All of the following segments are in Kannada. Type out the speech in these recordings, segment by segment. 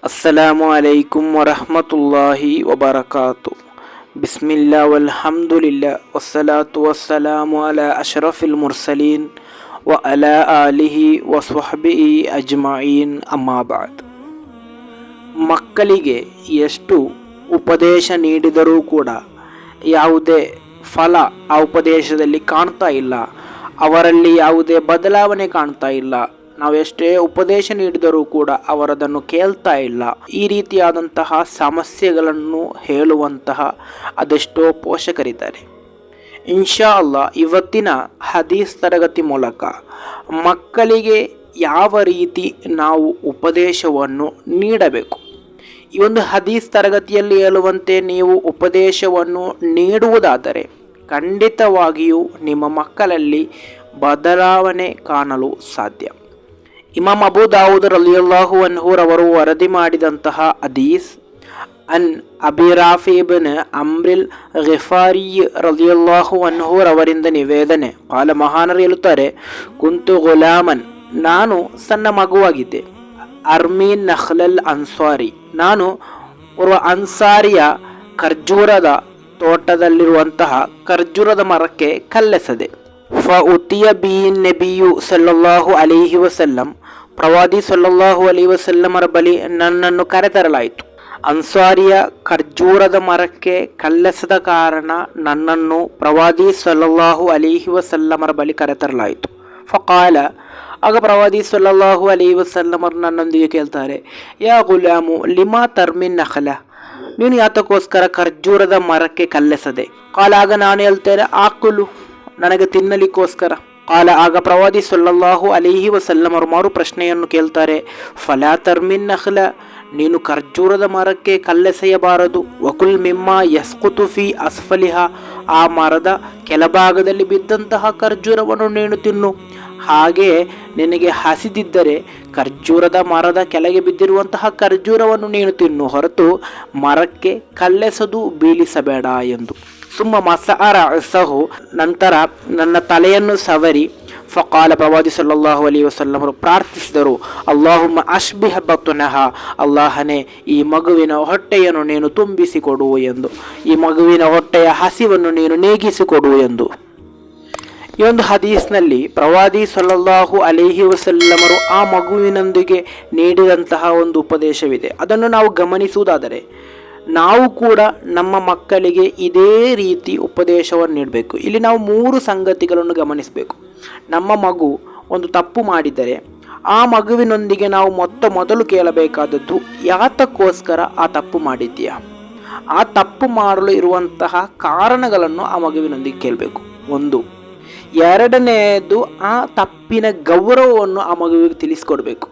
ಅಸ್ಸಲಾಮು ಅಲೈಕುಂ ವರಹಮತುಲ್ಲಾಹಿ ವಬರಕಾತು. ಬಿಸ್ಮಿಲ್ಲಾ ವಲ್ಹಮ್ದುಲಿಲ್ಲಾ ವಸ್ಸಲಾತು ವಸ್ಸಲಾಮು ಅಲಾ ಅಶ್ರಫಿಲ್ ಮುರ್ಸಲೀನ್ ವ ಅಲಾ ಆಲಿಹಿ ವಸ್ವಹ್ಬಿಹಿ ಅಜ್ಮഈನ್ ಅಮ್ಮಾ ಬಾದ್. ಮಕ್ಕಳಿಗೆ ಎಷ್ಟು ಉಪದೇಶ ನೀಡಿದರೂ ಕೂಡ ಯಾವುದೇ ಫಲ ಆ ಉಪದೇಶದಲ್ಲಿ ಕಾಣ್ತಾ ಇಲ್ಲ, ಅವರಲ್ಲಿ ಯಾವುದೇ ಬದಲಾವಣೆ ಕಾಣ್ತಾ ಇಲ್ಲ. ನಾವೆಷ್ಟೇ ಉಪದೇಶ ನೀಡಿದರೂ ಕೂಡ ಅವರದನ್ನು ಕೇಳ್ತಾ ಇಲ್ಲ. ಈ ರೀತಿಯಾದಂತಹ ಸಮಸ್ಯೆಗಳನ್ನು ಹೇಳುವಂತಹ ಅದೆಷ್ಟೋ ಪೋಷಕರಿದ್ದಾರೆ. ಇನ್ಶಾ ಅಲ್ಲಾ ಇವತ್ತಿನ ಹದೀಸ್ ತರಗತಿ ಮೂಲಕ ಮಕ್ಕಳಿಗೆ ಯಾವ ರೀತಿ ನಾವು ಉಪದೇಶವನ್ನು ನೀಡಬೇಕು, ಈ ಒಂದು ಹದೀಸ್ ತರಗತಿಯಲ್ಲಿ ಹೇಳುವಂತೆ ನೀವು ಉಪದೇಶವನ್ನು ನೀಡುವುದಾದರೆ ಖಂಡಿತವಾಗಿಯೂ ನಿಮ್ಮ ಮಕ್ಕಳಲ್ಲಿ ಬದಲಾವಣೆ ಕಾಣಲು ಸಾಧ್ಯ. ಇಮಾಮ್ ಅಬೂ ದಾವೂದ್ ರಲಿಯಲ್ಲಾಹು ಅನ್ಹು ರವರು ವರದಿ ಮಾಡಿದಂತಹ ಹದೀಸ್ ಅನ್ ಅಬಿ ರಾಫಿ ಇಬ್ನ್ ಅಮ್ರಿಲ್ ಗಿಫಾರಿ ರಲಿಯಲ್ಲಾಹು ಅನ್ಹು ರವರಿಂದ ನಿವೇದನೆ. ಕಾಲ ಮಹಾನರು ಹೇಳುತ್ತಾರೆ, ಕುಂತು ಗುಲಾಮನ್, ನಾನು ಸಣ್ಣ ಮಗುವಾಗಿದ್ದೆ. ಅರ್ಮೀನ್ ನಖ್ಲಲ್ ಅನ್ಸಾರಿ, ನಾನು ಓರ್ವ ಅನ್ಸಾರಿಯ ಖರ್ಜೂರದ ತೋಟದಲ್ಲಿರುವಂತಹ ಖರ್ಜೂರದ ಮರಕ್ಕೆ ಕಲ್ಲೆಸದೆ. ಫಉತಿಯ ಬಿ ನಬಿಯು ಸಲ್ಲಲ್ಲಾಹು ಅಲೈಹಿ ವಸಲ್ಲಂ, ಪ್ರವಾದಿ ಸಲ್ಲಲ್ಲಾಹು ಅಲೈಹಿ ವಸಲ್ಲಮರ ಬಳಿ ನನ್ನನ್ನು ಕರೆತರಲಾಯಿತು. ಅನ್ಸಾರಿಯ ಖರ್ಜೂರದ ಮರಕ್ಕೆ ಕಲ್ಲೆಸದ ಕಾರಣ ನನ್ನನ್ನು ಪ್ರವಾದಿ ಸಲ್ಲಲ್ಲಾಹು ಅಲೈಹಿ ವಸಲ್ಲಮರ ಬಳಿ ಕರೆತರಲಾಯಿತು. ಫಕಾಲ, ಆಗ ಪ್ರವಾದಿ ಸಲ್ಲಲ್ಲಾಹು ಅಲೈಹಿ ವಸಲ್ಲಮರು ನನ್ನೊಂದಿಗೆ ಕೇಳ್ತಾರೆ, ಯಾ ಗುಲಾಮು ಲಿಮಾ ತರ್ಮಿನ್ ನಖಲ, ನೀನು ಯಾತಕ್ಕೋಸ್ಕರ ಖರ್ಜೂರದ ಮರಕ್ಕೆ ಕಲ್ಲೆಸದೆ? ಕಾಲ, ಆಗ ನಾನು ಹೇಳ್ತೇನೆ, ಆಕುಲು, ನನಗೆ ತಿನ್ನಲಿಕ್ಕೋಸ್ಕರ. ಕಾಲ, ಆಗ ಪ್ರವಾದಿ ಸಲ್ಲಲ್ಲಾಹು ಅಲೈಹಿ ವಸಲ್ಲಮರು ಮಾರು ಪ್ರಶ್ನೆಯನ್ನು ಕೇಳ್ತಾರೆ, ಫಲಾ ತರ್ಮಿನ್ ನಖ್ಲ, ನೀನು ಖರ್ಜೂರದ ಮರಕ್ಕೆ ಕಲ್ಲೆಸೆಯಬಾರದು. ವಕುಲ್ ಮಿಮ್ಮಾ ಯಸ್ಕುತು ಫಿ ಅಸ್ಫಲಿಹಾ, ಆ ಮರದ ಕೆಳಭಾಗದಲ್ಲಿ ಬಿದ್ದಂತಹ ಖರ್ಜೂರವನ್ನು ನೀನು ತಿನ್ನು. ಹಾಗೆಯೇ ನಿನಗೆ ಹಸಿದಿದ್ದರೆ ಖರ್ಜೂರದ ಮರದ ಕೆಳಗೆ ಬಿದ್ದಿರುವಂತಹ ಖರ್ಜೂರವನ್ನು ನೀನು ತಿನ್ನು, ಹೊರತು ಮರಕ್ಕೆ ಕಲ್ಲೆಸದು ಬೀಳಿಸಬೇಡ ಎಂದು. ಸುಮ್ಮ ಮಸಅರ ಅಸಹು, ನಂತರ ನನ್ನ ತಲೆಯನ್ನು ಸವರಿ. ಫಕಾಲ, ಪ್ರವಾದಿ ಸಲ್ಲಲ್ಲಾಹು ಅಲೈಹಿ ವಸಲ್ಲಮರು ಪ್ರಾರ್ಥಿಸಿದರು, ಅಲ್ಲಾಹುಮ್ಮ ಅಶ್ಬಿಹ ಬತ್ನಹ, ಅಲ್ಲಾಹನೇ ಈ ಮಗುವಿನ ಹೊಟ್ಟೆಯನ್ನು ನೀನು ತುಂಬಿಸಿಕೊಡು ಎಂದು, ಈ ಮಗುವಿನ ಹೊಟ್ಟೆಯ ಹಸಿವನ್ನು ನೀನು ನೀಗಿಸಿಕೊಡು ಎಂದು. ಈ ಒಂದು ಹದೀಸ್ನಲ್ಲಿ ಪ್ರವಾದಿ ಸಲ್ಲಲ್ಲಾಹು ಅಲೈಹಿ ವಸಲ್ಲಮರು ಆ ಮಗುವಿನೊಂದಿಗೆ ನೀಡಿದಂತಹ ಒಂದು ಉಪದೇಶವಿದೆ. ಅದನ್ನು ನಾವು ಗಮನಿಸುವುದಾದರೆ ನಾವು ಕೂಡ ನಮ್ಮ ಮಕ್ಕಳಿಗೆ ಇದೇ ರೀತಿ ಉಪದೇಶವನ್ನು ನೀಡಬೇಕು. ಇಲ್ಲಿ ನಾವು 3 ಸಂಗತಿಗಳನ್ನು ಗಮನಿಸಬೇಕು. ನಮ್ಮ ಮಗು ಒಂದು ತಪ್ಪು ಮಾಡಿದರೆ ಆ ಮಗುವಿನೊಂದಿಗೆ ನಾವು ಮೊದಲು ಕೇಳಬೇಕಾದದ್ದು, ಯಾತಕ್ಕೋಸ್ಕರ ಆ ತಪ್ಪು ಮಾಡಿದ್ದೀಯಾ? ಆ ತಪ್ಪು ಮಾಡಲು ಇರುವಂತಹ ಕಾರಣಗಳನ್ನು ಆ ಮಗುವಿನೊಂದಿಗೆ ಕೇಳಬೇಕು. 1. ಎರಡನೆಯದು, ಆ ತಪ್ಪಿನ ಗೌರವವನ್ನು ಆ ಮಗುವಿಗೆ ತಿಳಿಸ್ಕೊಡ್ಬೇಕು.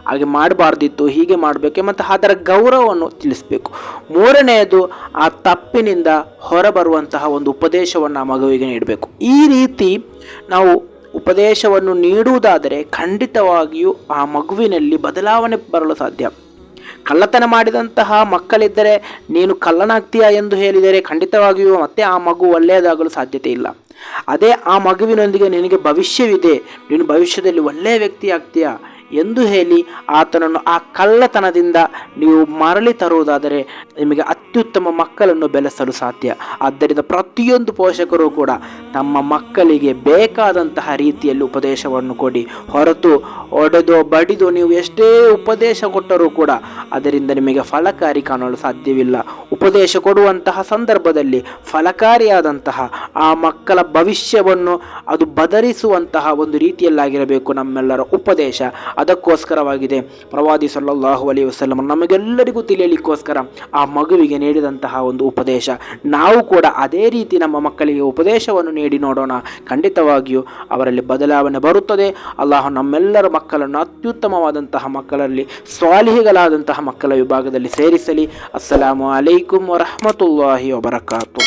ಹಾಗೆ ಮಾಡಬಾರ್ದಿತ್ತು, ಹೀಗೆ ಮಾಡಬೇಕು ಮತ್ತು ಅದರ ಗೌರವವನ್ನು ತಿಳಿಸಬೇಕು. 3ನೇದು, ಆ ತಪ್ಪಿನಿಂದ ಹೊರಬರುವಂತಹ ಒಂದು ಉಪದೇಶವನ್ನು ಆ ಮಗುವಿಗೆ ನೀಡಬೇಕು. ಈ ರೀತಿ ನಾವು ಉಪದೇಶವನ್ನು ನೀಡುವುದಾದರೆ ಖಂಡಿತವಾಗಿಯೂ ಆ ಮಗುವಿನಲ್ಲಿ ಬದಲಾವಣೆ ಬರಲು ಸಾಧ್ಯ. ಕಳ್ಳತನ ಮಾಡಿದಂತಹ ಮಕ್ಕಳಿದ್ದರೆ ನೀನು ಕಳ್ಳನಾಗ್ತೀಯಾ ಎಂದು ಹೇಳಿದರೆ ಖಂಡಿತವಾಗಿಯೂ ಮತ್ತೆ ಆ ಮಗು ಒಳ್ಳೆಯದಾಗಲು ಸಾಧ್ಯತೆ ಇಲ್ಲ. ಅದೇ ಆ ಮಗುವಿನೊಂದಿಗೆ ನಿನಗೆ ಭವಿಷ್ಯವಿದೆ, ನೀನು ಭವಿಷ್ಯದಲ್ಲಿ ಒಳ್ಳೆಯ ವ್ಯಕ್ತಿ ಆಗ್ತೀಯಾ ಎಂದು ಹೇಳಿ ಆತನನ್ನು ಆ ಕಳ್ಳತನದಿಂದ ನೀವು ಮರಳಿ ತರುವುದಾದರೆ ನಿಮಗೆ ಅತ್ಯುತ್ತಮ ಮಕ್ಕಳನ್ನು ಬೆಳೆಸಲು ಸಾಧ್ಯ. ಆದ್ದರಿಂದ ಪ್ರತಿಯೊಂದು ಪೋಷಕರು ಕೂಡ ತಮ್ಮ ಮಕ್ಕಳಿಗೆ ಬೇಕಾದಂತಹ ರೀತಿಯಲ್ಲಿ ಉಪದೇಶವನ್ನು ಕೊಡಿ, ಹೊರತು ಒಡೆದೋ ಬಡಿದೋ ನೀವು ಎಷ್ಟೇ ಉಪದೇಶ ಕೊಟ್ಟರೂ ಕೂಡ ಅದರಿಂದ ನಿಮಗೆ ಫಲಕಾರಿ ಕಾಣಲು ಸಾಧ್ಯವಿಲ್ಲ. ಉಪದೇಶ ಕೊಡುವಂತಹ ಸಂದರ್ಭದಲ್ಲಿ ಫಲಕಾರಿಯಾದಂತಹ ಆ ಮಕ್ಕಳ ಭವಿಷ್ಯವನ್ನು ಅದು ಬದಲಿಸುವಂತಹ ಒಂದು ರೀತಿಯಲ್ಲಾಗಿರಬೇಕು ನಮ್ಮೆಲ್ಲರ ಉಪದೇಶ. ಅದಕ್ಕೋಸ್ಕರವಾಗಿದೆ ಪ್ರವಾದಿ ಸಲ್ಲಲ್ಲಾಹು ಅಲೈಹಿ ವಸಲ್ಲಂ ನಮಗೆಲ್ಲರಿಗೂ ತಿಳಿಯಲಿಕ್ಕೋಸ್ಕರ ಆ ಮಗುವಿಗೆ ನೀಡಿದಂತಹ ಒಂದು ಉಪದೇಶ. ನಾವು ಕೂಡ ಅದೇ ರೀತಿ ನಮ್ಮ ಮಕ್ಕಳಿಗೆ ಉಪದೇಶವನ್ನು ನೀಡಿ ನೋಡೋಣ, ಖಂಡಿತವಾಗಿಯೂ ಅವರಲ್ಲಿ ಬದಲಾವಣೆ ಬರುತ್ತದೆ. ಅಲ್ಲಾಹ್ ನಮ್ಮೆಲ್ಲರ ಮಕ್ಕಳನ್ನು ಅತ್ಯುತ್ತಮವಾದಂತಹ ಮಕ್ಕಳಲ್ಲಿ ಸ್ವಾಲಿಹಿಗಳಾದಂತಹ ಮಕ್ಕಳ ವಿಭಾಗದಲ್ಲಿ ಸೇರಿಸಲಿ. ಅಸ್ಸಲಾಮು ಅಲೈಕುಂ ವರಹಮತುಲ್ಲಾಹಿ ವಬರಕಾತು.